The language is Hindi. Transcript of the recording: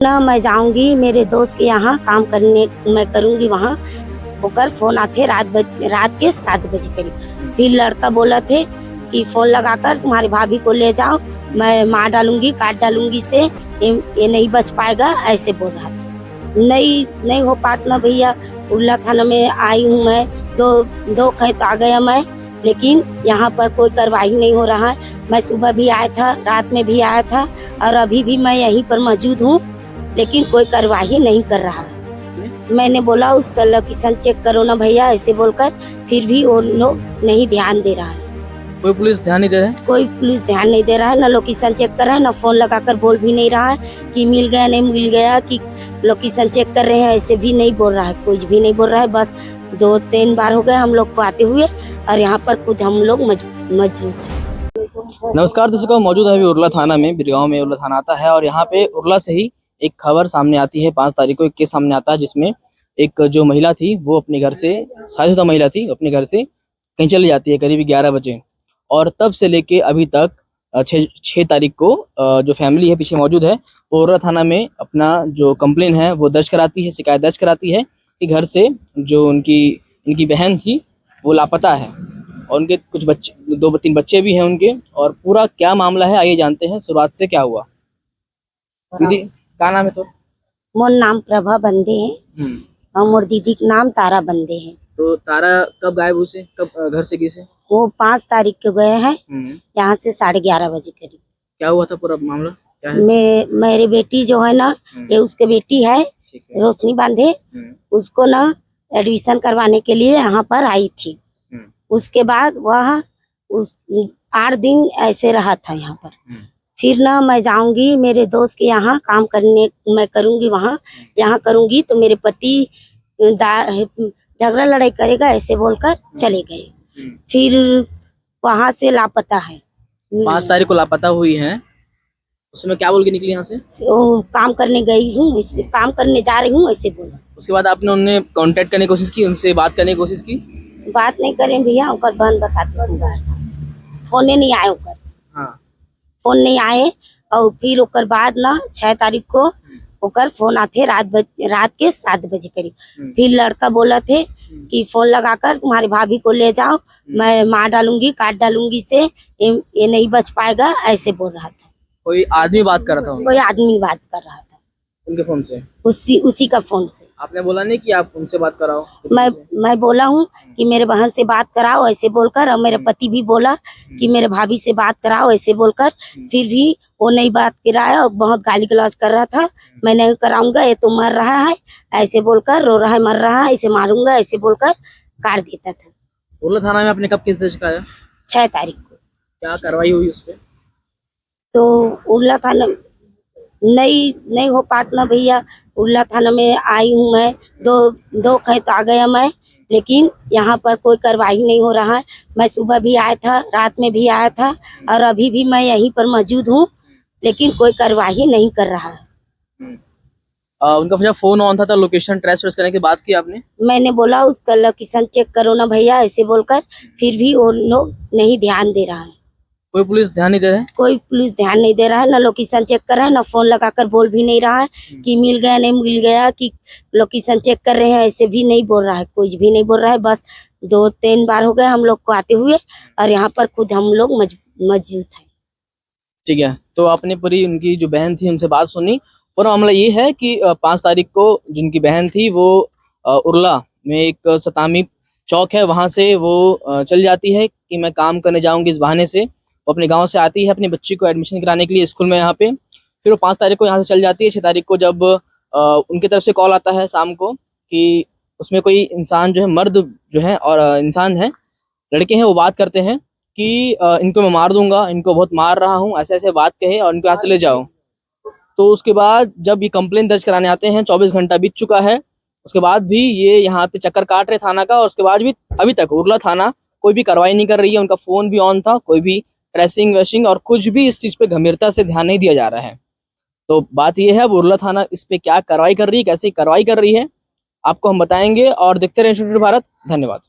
ना मैं जाऊंगी मेरे दोस्त के यहाँ काम करने, मैं करूंगी वहाँ। होकर फोन आते रात के 7 बजे करीब। फिर लड़का बोला थे कि फोन लगाकर तुम्हारी भाभी को ले जाओ, मैं मार डालूंगी, काट डालूंगी, से ये नहीं बच पाएगा, ऐसे बोल रहा था। नहीं हो पाता ना भैया। उर्ला थाना में आई हूँ मैं, दो खेत आ गया मैं, लेकिन यहाँ पर कोई कार्रवाई नहीं हो रहा है। मैं सुबह भी आया था, रात में भी आया था, और अभी भी मैं यहीं पर मौजूद हूँ, लेकिन कोई कार्रवाई नहीं कर रहा है। मैंने बोला उसका लोकेशन चेक करो ना भैया, ऐसे बोलकर, फिर भी वो लोग नहीं ध्यान दे रहा है। कोई पुलिस ध्यान नहीं दे रहा है? कोई पुलिस ध्यान नहीं दे रहा है, ना लोकेशन चेक कर रहा है, ना फोन लगाकर बोल भी नहीं रहा है कि मिल गया नहीं मिल गया, कि लोकेशन चेक कर रहे हैं, ऐसे भी नहीं बोल रहा है, कुछ भी नहीं बोल रहा है। बस 2-3 बार हो गए हम लोग को आते हुए, और यहाँ पर खुद हम लोग मौजूद है। नमस्कार दर्शकों, मौजूद है अभी उर्ला थाना में, बिरगांव में उर्ला थाना आता है, और यहाँ पे उर्ला से ही एक खबर सामने आती है। 5 तारीख को एक केस सामने आता है, जिसमें एक जो महिला थी वो अपने घर से, शादीशुदा महिला थी, अपने घर से कहीं चली जाती है करीब 11 बजे, और तब से लेके अभी तक 6 तारीख को जो फैमिली है पीछे मौजूद है, वो उर्ला थाना में अपना जो कंप्लेन है वो दर्ज कराती है, शिकायत दर्ज कराती है कि घर से जो उनकी बहन थी वो लापता है, और उनके कुछ बच्चे, 2-3 बच्चे भी हैं उनके। और पूरा क्या मामला है आइए जानते हैं, शुरुआत से क्या हुआ। दीदी क्या नाम है? तो मोर नाम प्रभा बंदे है, और मोर दीदी का नाम तारा बंदे है। तो तारा कब गायब हुई से, कब घर से गई से? वो 5 तारीख को गए हैं, यहाँ से 11:30 बजे करीब। क्या हुआ था पूरा मामला, क्या है? मेरी बेटी जो है ना, ये उसके बेटी है, रोशनी बांधे, उसको ना एडमिशन करवाने के लिए यहाँ पर आई थी। उसके बाद वह 8 दिन ऐसे रहा था यहाँ पर। फिर ना मैं जाऊंगी मेरे दोस्त के यहाँ काम करने, मैं करूंगी वहाँ, यहाँ करूंगी तो मेरे पति झगड़ा लड़ाई करेगा, ऐसे बोलकर चले गए। फिर वहाँ से लापता है। 5 तारीख को लापता हुई है, उसमें क्या बोल के निकली यहाँ से? काम करने गई हूँ, काम करने जा रही हूँ, ऐसे बोला। उसके बाद आपने उन्हें कांटेक्ट करने की कोशिश की, उनसे बात करने की कोशिश की? बात नहीं करें भैया, ओकर बहन बताते फोने नहीं आए, ओकर फोन नहीं आए। और फिर ओकर बाद ना 6 तारीख को ओकर फोन आते रात के 7 बजे करीब। फिर लड़का बोला थे कि फोन लगाकर तुम्हारी भाभी को ले जाओ, मैं मार डालूंगी, काट डालूंगी, से ये नहीं बच पाएगा, ऐसे बोल रहा था। कोई आदमी बात कर रहा था? कोई आदमी बात कर रहा था उनके फोन से? उसी का फोन से। आपने बोला नहीं कि आप उनसे बात कराओ? मैं बोला हूँ कि मेरे बहन से बात कराओ, ऐसे बोलकर, और मेरे पति भी बोला कि मेरे भाभी से बात कराओ, ऐसे बोलकर। फिर भी वो नहीं बात कराया, और बहुत गाली गलौज कर रहा था, मैं नहीं कराऊंगा, ये तो मर रहा है, ऐसे बोलकर, रो रहा है, मर रहा है, ऐसे मारूंगा, ऐसे बोलकर काट देता था। उर्ला थाना में आपने कब केस दर्ज कराया? 6 तारीख को। क्या कार्रवाई हुई उस पर? तो उर्ला थाना नहीं हो पाता ना भैया। उर्ला थाना में आई हूँ मैं, दो खेत आ गया मैं, लेकिन यहाँ पर कोई कार्रवाई नहीं हो रहा है। मैं सुबह भी आया था, रात में भी आया था, और अभी भी मैं यहीं पर मौजूद हूँ, लेकिन कोई कार्रवाई नहीं कर रहा है। उनका जब फोन ऑन था तो लोकेशन ट्रेस करने की बात की आपने? मैंने बोला उसका लोकेशन चेक करो ना भैया, ऐसे बोलकर, फिर भी वो लोग नहीं ध्यान दे रहा है। कोई पुलिस ध्यान नहीं दे रहा है? कोई पुलिस ध्यान नहीं दे रहा है, ना लोकेशन चेक कर रहा है, ना फोन लगाकर बोल भी नहीं रहा है कि मिल गया नहीं मिल गया, कि लोकेशन चेक कर रहे हैं, ऐसे भी नहीं बोल रहा है, कुछ भी नहीं बोल रहा है। बस 2-3 बार हो गए हम लोग को आते हुए, और यहाँ पर खुद हम लोग मौजूद है। ठीक है, तो आपने पूरी उनकी जो बहन थी उनसे बात सुनी। पूरा मामला ये है कि 5 तारीख को जिनकी बहन थी वो उर्ला में एक सतामी चौक है, वहां से वो चल जाती है कि मैं काम करने जाऊंगी, इस बहाने से वो अपने गांव से आती है अपनी बच्ची को एडमिशन कराने के लिए स्कूल में यहाँ पे। फिर वो 5 तारीख को यहाँ से चल जाती है। 6 तारीख को जब उनकी तरफ से कॉल आता है शाम को कि उसमें कोई इंसान जो है, मर्द जो है और इंसान है, लड़के हैं, वो बात करते हैं कि इनको मैं मार दूंगा, इनको बहुत मार रहा हूँ, ऐसे ऐसे बात कहे, और इनको यहाँ से ले जाओ। तो उसके बाद जब ये कंप्लेन दर्ज कराने आते हैं, 24 घंटा बीत चुका है, उसके बाद भी ये यहाँ पे चक्कर काट रहे थाना का, और उसके बाद भी अभी तक उर्ला थाना कोई भी कार्रवाई नहीं कर रही है। उनका फोन भी ऑन था, कोई भी ट्रेसिंग वेसिंग और कुछ भी इस चीज पे गंभीरता से ध्यान नहीं दिया जा रहा है। तो बात यह है, अब उर्ला थाना इस पे क्या कार्रवाई कर रही है, कैसे कार्रवाई कर रही है, आपको हम बताएंगे। और देखते रहे स्टूडियो भारत। धन्यवाद।